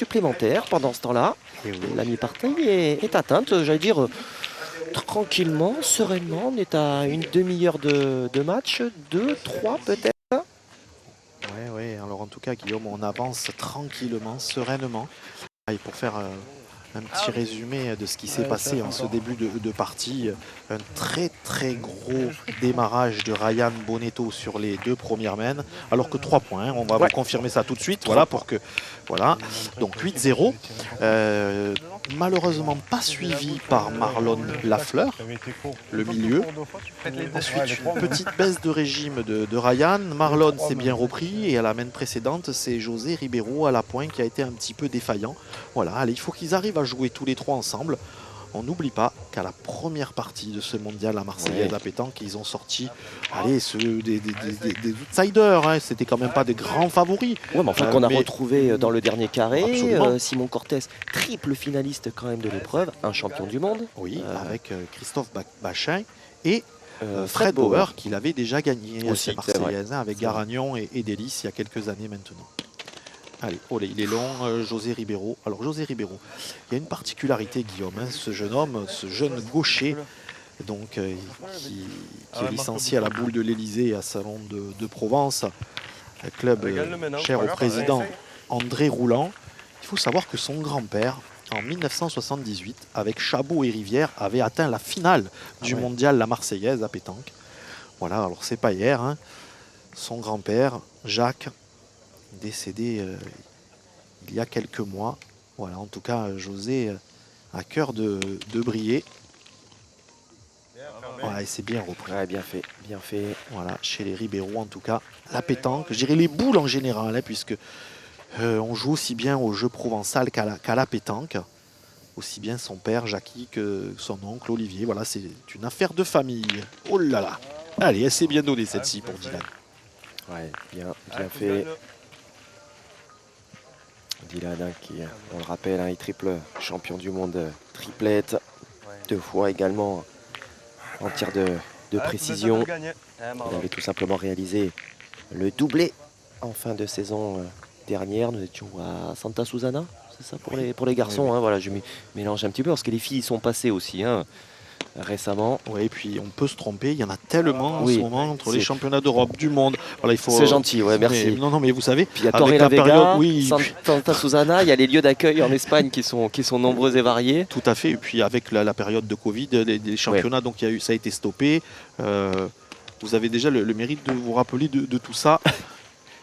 supplémentaire pendant ce temps-là. Et oui. La mi-partie est atteinte, j'allais dire tranquillement, sereinement. On est à une demi-heure de match, 2, 3 peut-être. Ouais. Alors en tout cas, Guillaume, on avance tranquillement, sereinement. Et pour faire un petit résumé de ce qui s'est passé en ce début de partie, un très gros démarrage de Ryan Bonetto sur les 2 premières mènes, alors que 3 points, on va vous confirmer ça tout de suite, voilà, pour que, voilà, donc 8-0, malheureusement pas suivi par Marlon Lafleur, le milieu. Ensuite, une petite baisse de régime de Ryan. Marlon s'est bien repris et à la mène précédente, c'est José Ribeiro à la pointe qui a été un petit peu défaillant. Voilà, allez, il faut qu'ils arrivent à jouer tous les 3 ensemble. On n'oublie pas qu'à la première partie de ce mondial à Marseillaise à pétanque, ils ont sorti des outsiders, hein. C'était quand même pas des grands favoris. Ouais, mais enfin qu'on a retrouvé dans le dernier carré. Simon Cortés, triple finaliste quand même de l'épreuve, un champion du monde. Oui, avec Christophe Bachin et Fred Bauer, qui l'avait déjà gagné aussi, Marseillaise, avec Garagnon et Délice il y a quelques années maintenant. Allez, olé, il est long, José Ribeiro. Alors José Ribeiro, il y a une particularité, Guillaume, hein, ce jeune homme, ce jeune gaucher, donc, qui est licencié à la Boule de l'Élysée et à Salon de Provence, un club cher au président André Rouland. Il faut savoir que son grand-père, en 1978, avec Chabot et Rivière, avait atteint la finale du mondial La Marseillaise à pétanque. Voilà, alors c'est pas hier, hein. Son grand-père, Jacques, décédé il y a quelques mois. Voilà, en tout cas, José a cœur de briller. Voilà, et c'est bien repris. Ouais, bien fait, bien fait. Voilà, chez les Ribeiro, en tout cas, la pétanque, je dirais les boules en général, hein, puisque on joue aussi bien au jeu provençal qu'à la pétanque. Aussi bien son père, Jackie, que son oncle, Olivier. Voilà, c'est une affaire de famille. Oh là là. Allez, elle s'est bien donnée, celle-ci, pour Dylan. Ouais, bien fait. Dylan, qui, on le rappelle, est triple champion du monde, triplette, 2 fois également en tir de précision. Il avait tout simplement réalisé le doublé en fin de saison dernière. Nous étions à Santa Susana, c'est ça pour les garçons. Oui. Hein, voilà, je mélange un petit peu parce que les filles y sont passées aussi. Hein, récemment. Oui, et puis on peut se tromper, il y en a tellement en ce moment entre les championnats d'Europe, du monde. Voilà, c'est gentil, ouais, merci. Non, mais vous savez, puis il y a Torrelavega, Santa Susana, il y a les lieux d'accueil en Espagne qui sont nombreux et variés. Tout à fait, et puis avec la période de Covid, les championnats, donc ça a été stoppé. Vous avez déjà le mérite de vous rappeler de tout ça.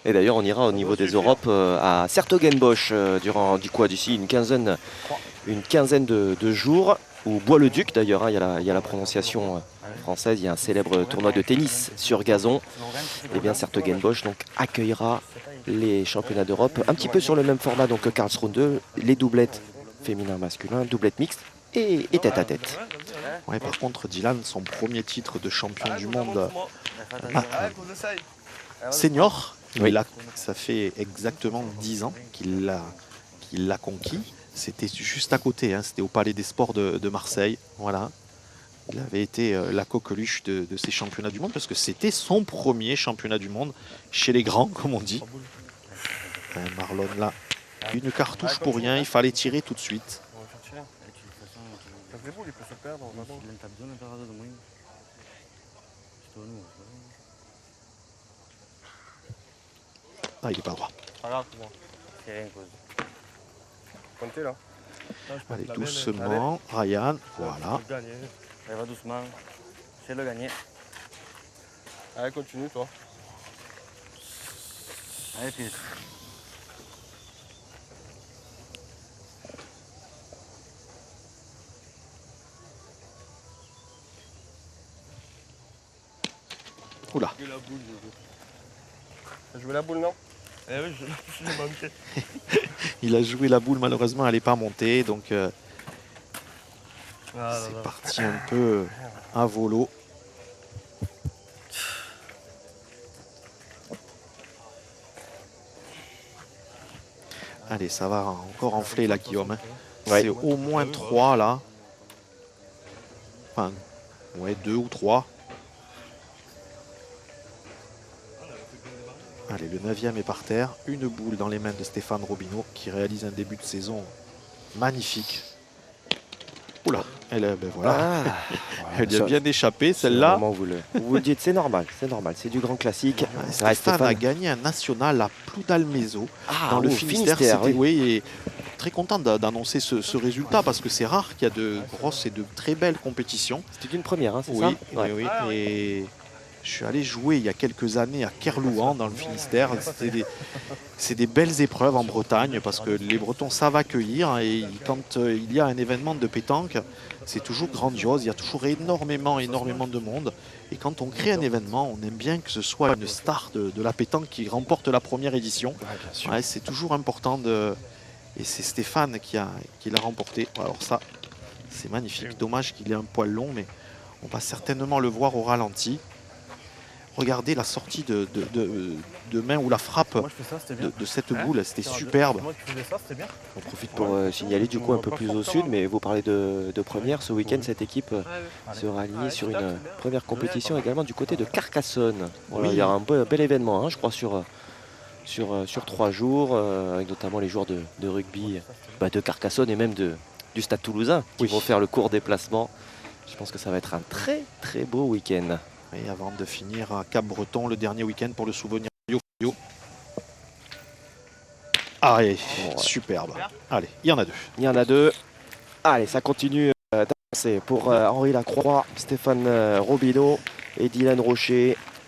Et d'ailleurs, on ira au niveau des Europes à Sertogenbosch durant d'ici une quinzaine de jours. Ou Bois-le-Duc d'ailleurs, hein, il y a la prononciation française, il y a un célèbre tournoi de tennis sur gazon. Et bien Sertogenbosch donc accueillera les championnats d'Europe un petit peu sur le même format donc que Karlsruhe 2, les doublettes féminin-masculin, doublette mixte et tête à tête. Ouais, par contre, Dylan, son premier titre de champion du monde senior, ça fait exactement 10 ans qu'il l'a conquis. C'était juste à côté, hein, c'était au Palais des Sports de Marseille. Voilà. Il avait été la coqueluche de ces championnats du monde parce que c'était son premier championnat du monde chez les grands, comme on dit. Marlon là, une cartouche pour rien, il fallait tirer tout de suite. Ah, il n'est pas droit. Comptez là. Allez, doucement, Ryan, voilà. Elle va doucement, c'est le gagner. Allez, continue toi. Allez, puis. Oula. T'as joué la boule, non? Eh oui, je l'ai manqué. Il a joué la boule, malheureusement, elle n'est pas montée. Donc, c'est parti un peu à volo. Allez, ça va encore enfler là, Guillaume. Hein. Ouais. C'est au moins 3 là. Enfin, ouais, 2 ou 3. Allez, le 9e est par terre. Une boule dans les mains de Stéphane Robineau qui réalise un début de saison magnifique. Oula, ben voilà. Elle a bien échappé celle-là. Vous vous dites, c'est normal, c'est du grand classique. Stéphane a gagné un national à Ploudalmézeau dans le Finistère. Oui, et très content d'annoncer ce résultat parce que c'est rare qu'il y a de grosses et de très belles compétitions. C'était une première, hein, c'est ça? Oui. Et je suis allé jouer il y a quelques années à Kerlouan dans le Finistère. C'est des belles épreuves en Bretagne parce que les Bretons savent accueillir et quand il y a un événement de pétanque, c'est toujours grandiose. Il y a toujours énormément de monde. Et quand on crée un événement, on aime bien que ce soit une star de la pétanque qui remporte la première édition. Ouais, c'est toujours important et c'est Stéphane qui l'a remporté. Alors ça, c'est magnifique. Dommage qu'il ait un poil long, mais on va certainement le voir au ralenti. Regardez la sortie de main ou la frappe de cette boule, c'était superbe. On profite pour signaler du coup un peu plus au sud, mais vous parlez de première. Ce week-end, cette équipe sera alignée sur une première compétition également du côté de Carcassonne. Voilà, il y a un bel événement, hein, je crois, sur 3 jours, avec notamment les joueurs de rugby de Carcassonne et même du Stade Toulousain qui vont faire le court déplacement. Je pense que ça va être un très très beau week-end. Et avant de finir à Cap-Breton, le dernier week-end pour le souvenir Yo. Allez, superbe. Allez, il y en a deux. Allez, ça continue d'avancer pour Henri Lacroix, Stéphane Robineau et Dylan Rocher.